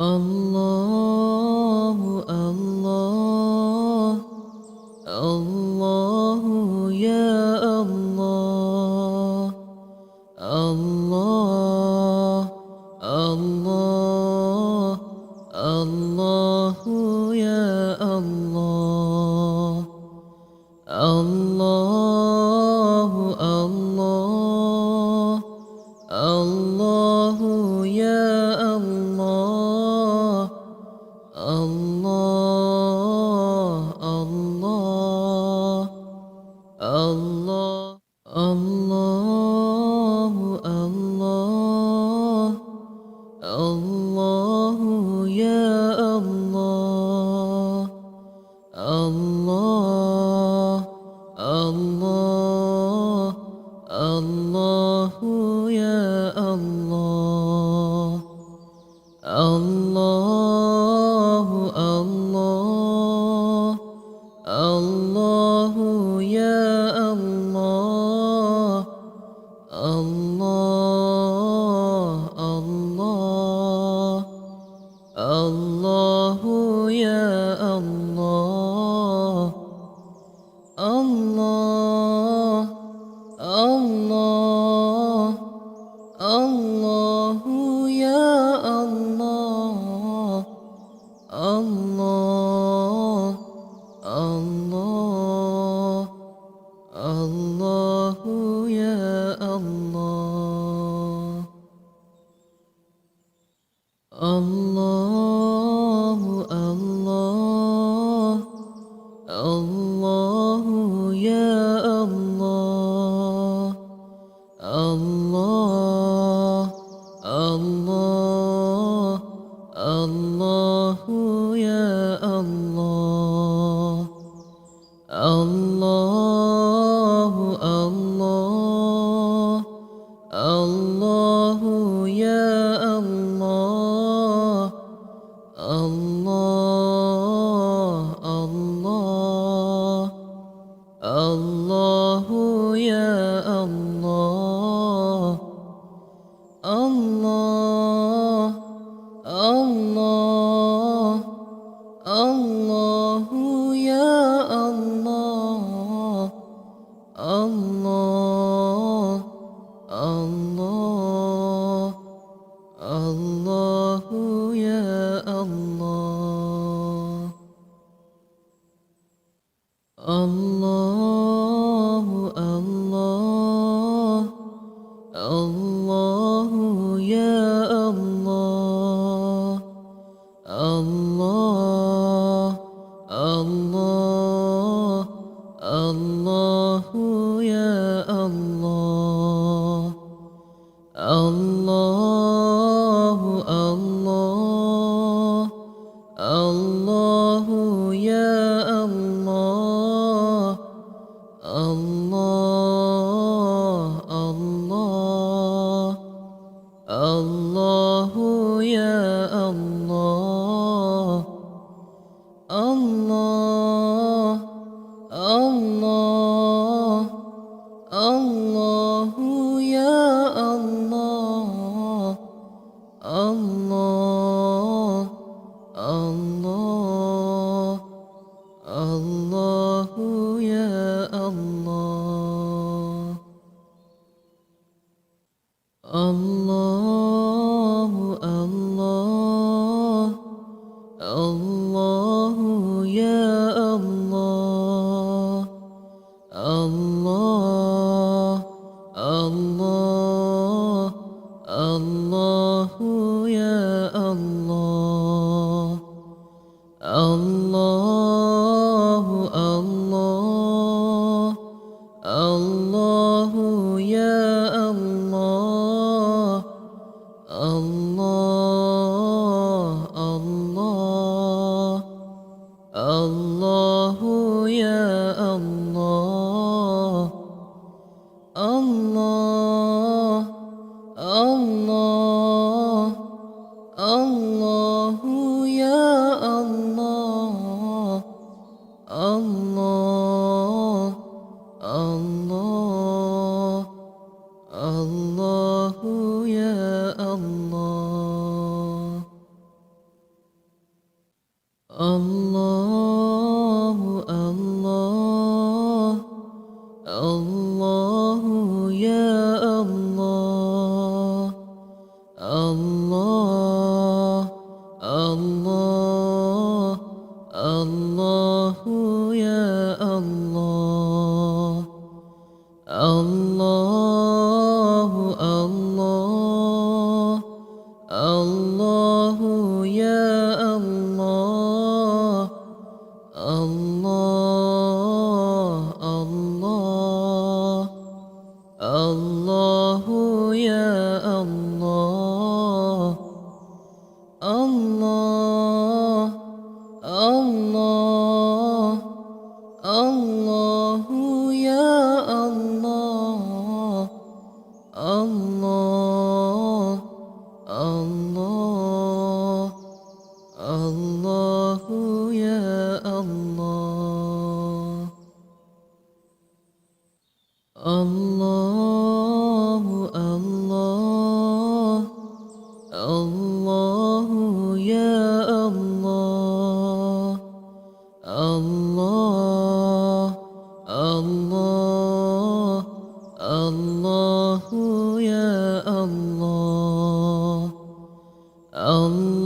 الله الله الله يا الله الله الله الله يا الله الله الله الله يا الله الله الله الله الله الله الله يا الله الله الله الله يا الله الله الله الله يا الله الله الله الله يا الله الله الله الله يا الله الله الله الله يا الله الله الله الله يا الله الله الله الله يا الله الله الله الله يا الله الله الله الله يا الله الله الله الله يا الله الله الله الله يا الله الله الله الله يا الله الله الله الله يا الله الله الله الله يا الله الله الله الله يا الله الله الله الله يا الله الله الله الله يا الله الله الله الله الله يا الله الله الله الله الله يا الله الله الله الله الله يا الله الله الله الله الله الله يا الله الله الله الله الله الله يا الله الله الله الله الله يا الله الله الله الله الله الله يا الله الله الله الله الله يا الله الله الله الله الله يا الله الله الله الله الله يا الله الله الله الله الله يا الله الله الله الله الله يا الله الله الله الله الله يا الله الله الله الله الله يا الله الله الله الله يا الله الله الله الله يا الله الله الله الله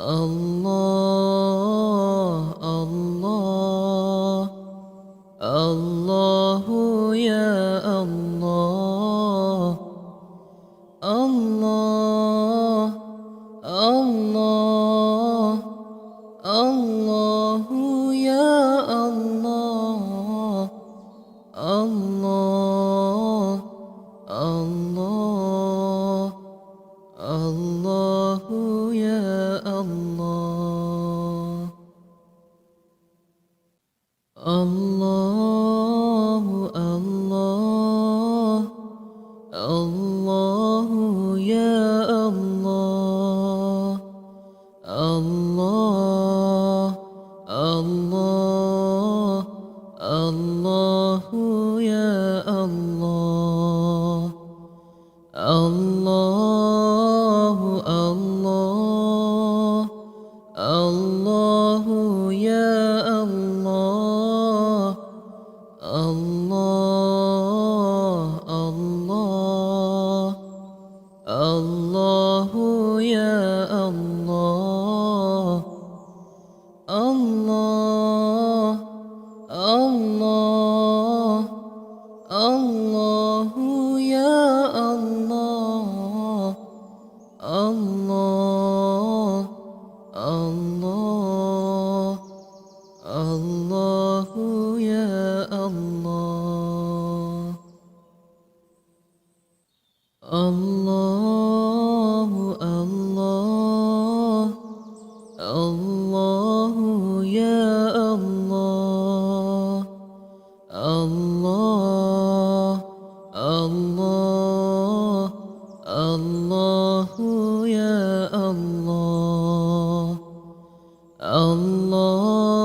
الله الله الله يا الله الله الله الله يا الله الله الله الله يا الله الله الله الله يا الله الله الله الله يا الله الله الله الله يا الله الله الله الله يا الله الله الله الله يا الله الله الله الله يا الله الله الله الله يا الله الله الله الله يا الله الله